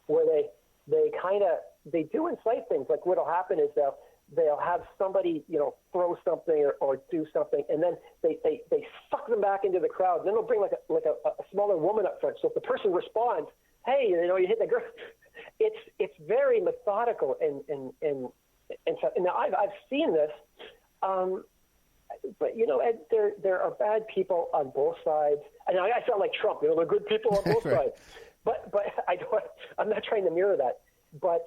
where they do incite things. Like what'll happen is they'll have somebody throw something or do something, and then they suck them back into the crowd. And then they'll bring like a smaller woman up front. So if the person responds, hey, you hit the girl. It's very methodical and so now I've seen this. But Ed, there are bad people on both sides. And I sound like Trump. There are good people on both sides. But I'm not trying to mirror that. But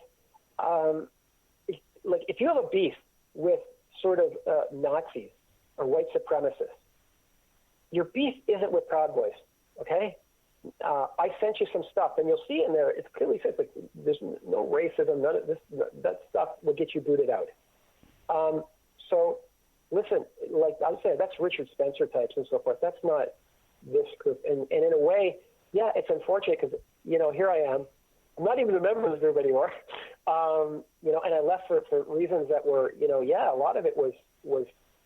like if you have a beef with sort of Nazis or white supremacists, your beef isn't with Proud Boys. Okay, I sent you some stuff, and you'll see in there it clearly says like there's no racism. None of this. That stuff will get you booted out. So. Listen, like I was saying, that's Richard Spencer types and so forth. That's not this group. And in a way, yeah, it's unfortunate because, here I am. I'm not even a member of the group anymore. And I left for reasons that were, a lot of it was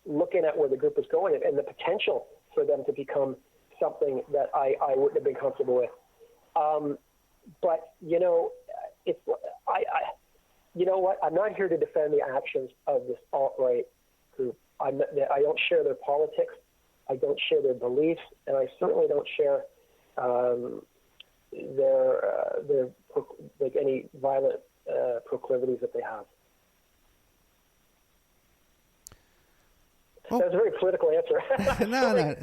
looking at where the group was going and the potential for them to become something that I wouldn't have been comfortable with. But, it's, you know what? I'm not here to defend the actions of this alt-right group. I don't share their politics. I don't share their beliefs, and I certainly don't share their like any violent proclivities that they have. Well, that was a very political answer. No,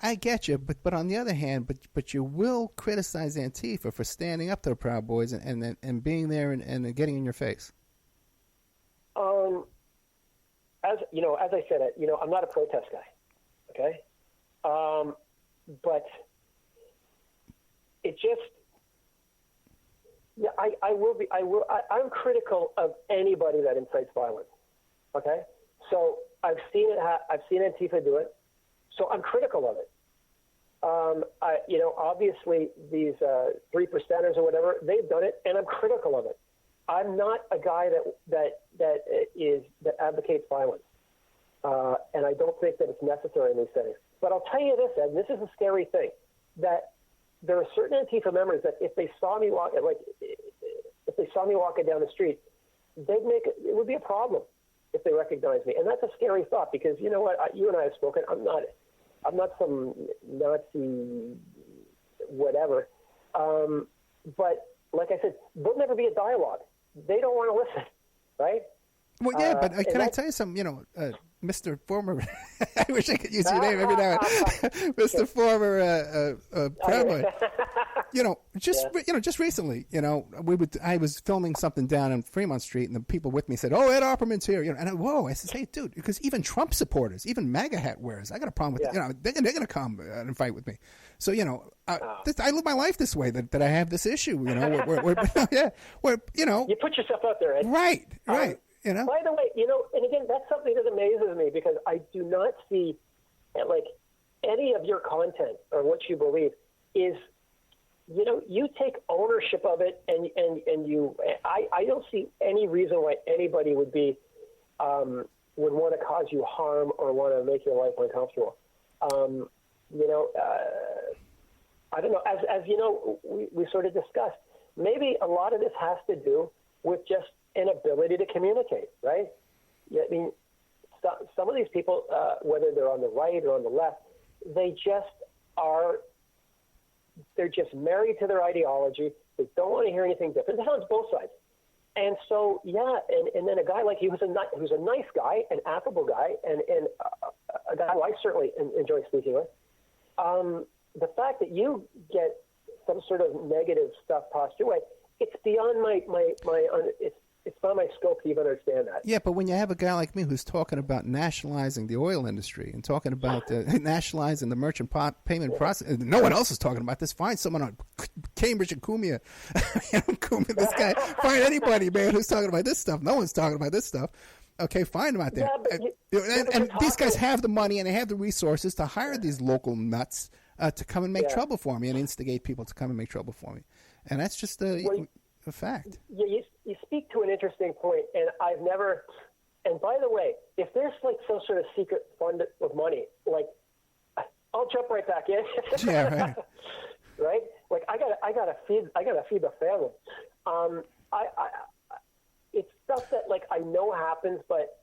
I get you, but on the other hand, but you will criticize Antifa for standing up to the Proud Boys and being there and getting in your face. As I said, I'm not a protest guy. Okay, But it just, yeah, I'm critical of anybody that incites violence. Okay, so I've seen Antifa do it, so I'm critical of it. Obviously these 3%ers or whatever, they've done it, and I'm critical of it. I'm not a guy that advocates violence, and I don't think that it's necessary in these settings. But I'll tell you this, Ed, and this is a scary thing, that there are certain Antifa members that if they saw me walking down the street, it would be a problem if they recognized me, and that's a scary thought, because you know what, you and I have spoken. I'm not some Nazi whatever, but like I said, there'll never be a dialogue. They don't want to listen, right? Well, yeah, but can I tell you something? Mr. Former, I wish I could use your name every now and Mr. Former President. Just recently, I was filming something down on Fremont Street, and the people with me said, "Oh, Ed Opperman's here," and I said, "Hey, dude," because even Trump supporters, even MAGA hat wearers, I got a problem with they're going to come and fight with me. So I live my life this way that I have this issue. Where you put yourself out there, Ed. Right. By the way, and again, that's something that amazes me, because I do not see, like, any of your content or what you believe is, you take ownership of it, and I don't see any reason why anybody would want to cause you harm or want to make your life uncomfortable. I don't know. As you know, we sort of discussed, maybe a lot of this has to do with just an ability to communicate, right? Yeah, I mean, some of these people, whether they're on the right or on the left, they're just married to their ideology. They don't want to hear anything different. That sounds both sides. And so, and then a guy like you who's a nice guy, an affable guy, and a guy who I certainly enjoy speaking with, the fact that you get some sort of negative stuff tossed your way, it's beyond it's beyond my scope to even understand that. Yeah, but when you have a guy like me who's talking about nationalizing the oil industry and talking about nationalizing the merchant payment process, no one else is talking about this. Find someone on Cambridge and Cumia, this guy. Find anybody, man, who's talking about this stuff. No one's talking about this stuff. Okay, find them out there. Yeah, and these guys have the money and they have the resources to hire these local nuts to come and make trouble for me and instigate people to come and make trouble for me. And that's just a fact. Yeah, you speak to an interesting point, and I've never. And by the way, if there's like some sort of secret fund with money, like I'll jump right back in. Yeah, right. Right? Like I gotta feed the family. It's stuff that like I know happens, but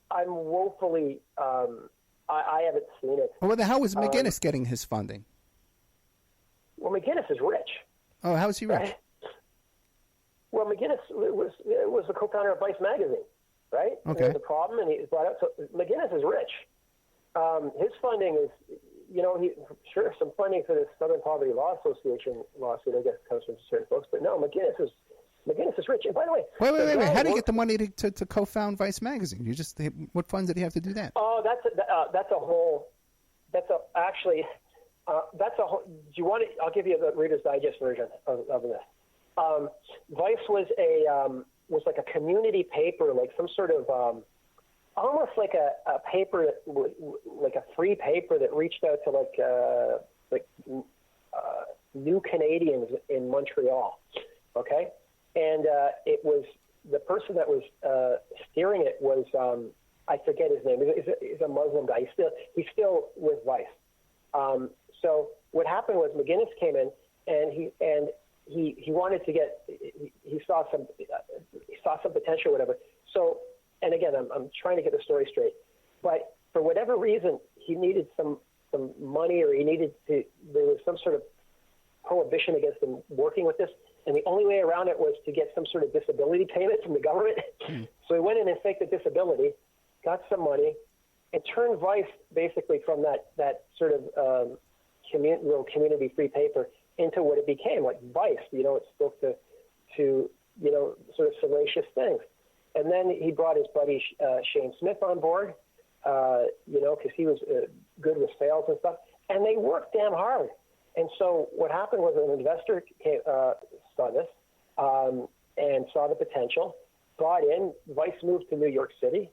I'm woefully. I haven't seen it. Well, how was McInnes getting his funding? Well, McInnes is rich. Oh, how is he rich? Right? Well, McInnes was the co-founder of Vice magazine, right? Okay. And the problem, and he brought up. So McInnes is rich. His funding is, some funding for the Southern Poverty Law Association lawsuit, I guess, comes from certain folks. But no, McInnes is rich. And by the way, wait. How do you get the money to co-found Vice magazine? What funds did he have to do that? Oh, that's a whole. Do you want it? I'll give you the Reader's Digest version of this. Vice was like a community paper, like some sort of almost like a paper, like a free paper that reached out to new Canadians in Montreal. Okay, and it was the person that was steering it was I forget his name. He's a Muslim guy. He's still with Vice. So what happened was McInnes came in and he wanted to get he saw some potential or whatever. So, and again, I'm trying to get the story straight, but for whatever reason he needed some money, or there was some sort of prohibition against him working with this, and the only way around it was to get some sort of disability payment from the government. So he went in and faked the disability, got some money, and turned Vice basically from that sort of little community free paper into what it became, like Vice. It spoke to sort of salacious things. And then he brought his buddy Shane Smith on board, because he was good with sales and stuff. and they worked damn hard. And so what happened was an investor saw this and saw the potential, bought in. Vice moved to New York City.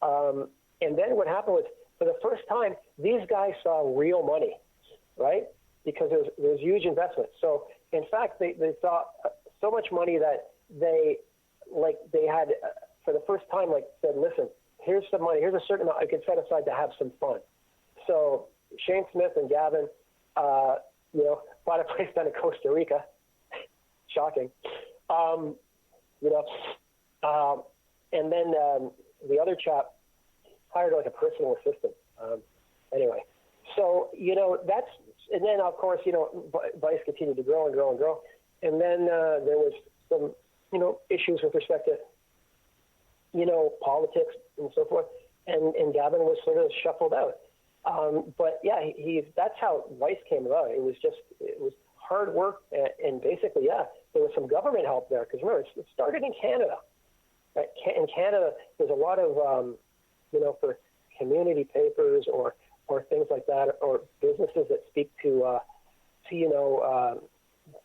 And then what happened was, for the first time, these guys saw real money, right? Because there's huge investment. So, in fact, they saw so much money that they had, for the first time, said, listen, here's some money. Here's a certain amount I can set aside to have some fun. So Shane Smith and Gavin, bought a place down in Costa Rica. Shocking. And then the other chap hired a personal assistant. Anyway, so, that's, and then of course, Vice continued to grow and grow and grow. And then there was some, issues with respect to, politics and so forth. And Gavin was sort of shuffled out. But yeah, that's how Vice came about. It was hard work and basically, there was some government help there. Because remember, it started in Canada. Right? In Canada, there's a lot of, for community papers or things like that, or businesses that speak to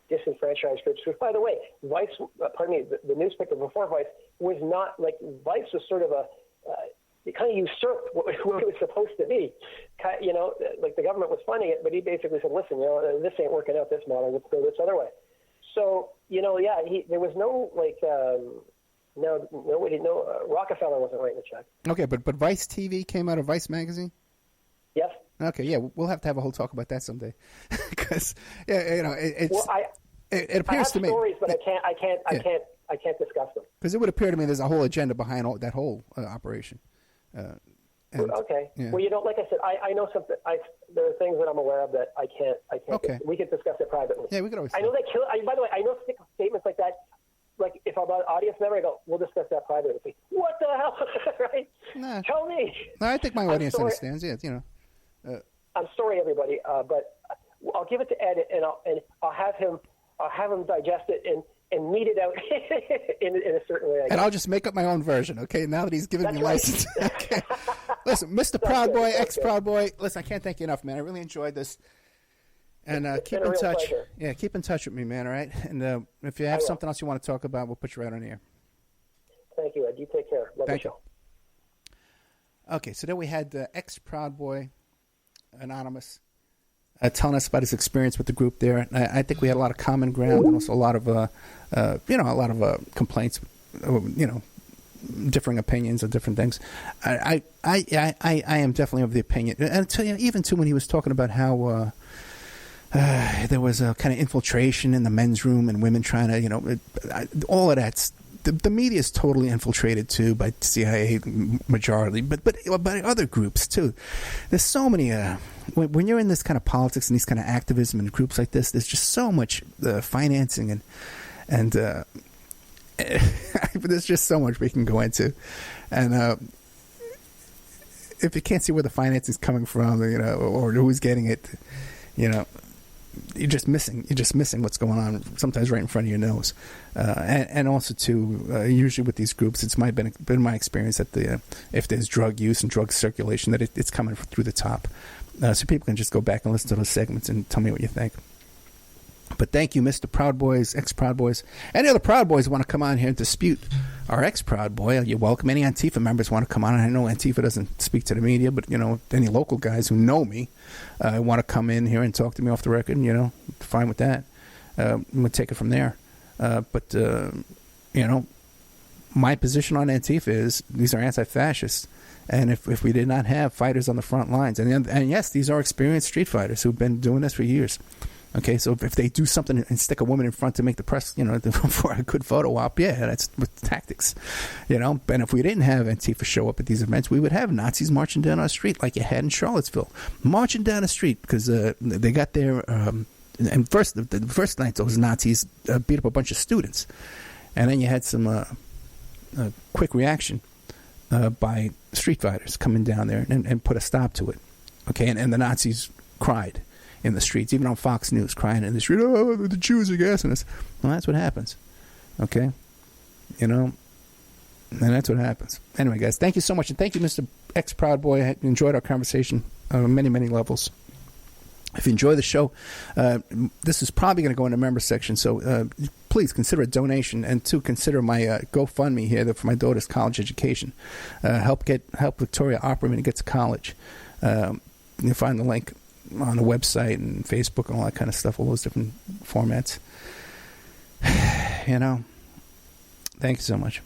disenfranchised groups. Which, by the way, Vice, the newspaper before Vice was not Vice was sort of it kind of usurped what it was supposed to be. The government was funding it, but he basically said, listen, this ain't working out, this model, let's go this other way. So, there was no, Rockefeller wasn't writing the check. Okay, but Vice TV came out of Vice magazine? Yes. Okay, yeah, we'll have to have a whole talk about that someday. Because, it appears to me. I have stories, but I can't discuss them. Because it would appear to me there's a whole agenda behind that whole operation. Okay. Yeah. Well, like I said, I know something. There are things that I'm aware of that I can't. Okay. We can discuss it privately. Yeah, we could always. I know they kill. By the way, I know statements like that. Like if I'm an audience member, I go, "We'll discuss that privately." What the hell, right? Nah. Tell me. No, I think my audience understands. Yeah, I'm sorry, everybody, but I'll give it to Ed, and I'll have him digest it and meet it out in a certain way. And I'll just make up my own version, okay? Now that he's given me license. Okay. Listen, Mr. Proud Boy, ex-Proud Boy, listen, I can't thank you enough, man. I really enjoyed this. And keep in touch. Pleasure. Yeah, keep in touch with me, man, all right? And if you have something else you want to talk about, we'll put you right on the air. Thank you, Ed. You take care. Love the show. Okay, so then we had ex-Proud Boy Anonymous telling us about his experience with the group there. I think we had a lot of common ground and also a lot of complaints, differing opinions of different things. I am definitely of the opinion, and even when he was talking about how there was a kind of infiltration in the men's room and women trying to, all of that's. The media is totally infiltrated too by CIA majority, but by other groups too. There's so many. When you're in this kind of politics and these kind of activism and groups like this, there's just so much financing and there's just so much we can go into. And if you can't see where the financing is coming from, or who's getting it, you're just missing what's going on sometimes right in front of your nose. And also too, usually with these groups, it's been my experience that if there's drug use and drug circulation, that it's coming through the top. So people can just go back and listen to those segments and tell me what you think. But thank you, Mr. Proud Boys, ex-Proud Boys. Any other Proud Boys want to come on here and dispute our ex-Proud Boy, you're welcome. Any Antifa members want to come on. I know Antifa doesn't speak to the media, but, any local guys who know me want to come in here and talk to me off the record, fine with that. We'll take it from there. But my position on Antifa is these are anti-fascists. And if we did not have fighters on the front lines, and yes, these are experienced street fighters who've been doing this for years. Okay, so if they do something and stick a woman in front to make the press, for a good photo op, that's with tactics, And if we didn't have Antifa show up at these events, we would have Nazis marching down our street like you had in Charlottesville, marching down the street because they got there. And the first night those Nazis beat up a bunch of students, and then you had some quick reaction by street fighters coming down there and put a stop to it. Okay, and the Nazis cried in the streets, even on Fox News, crying in the street, "Oh, the Jews are gassing us." Well, that's what happens. Okay? And that's what happens. Anyway, guys, thank you so much. And thank you, Mr. Ex-Proud Boy. I enjoyed our conversation on many, many levels. If you enjoy the show, this is probably going to go in the member section, so please consider a donation, and to consider my GoFundMe here for my daughter's college education. Help Victoria Opperman get to college. You can find the link on the website and Facebook and all that kind of stuff, all those different formats. Thank you so much.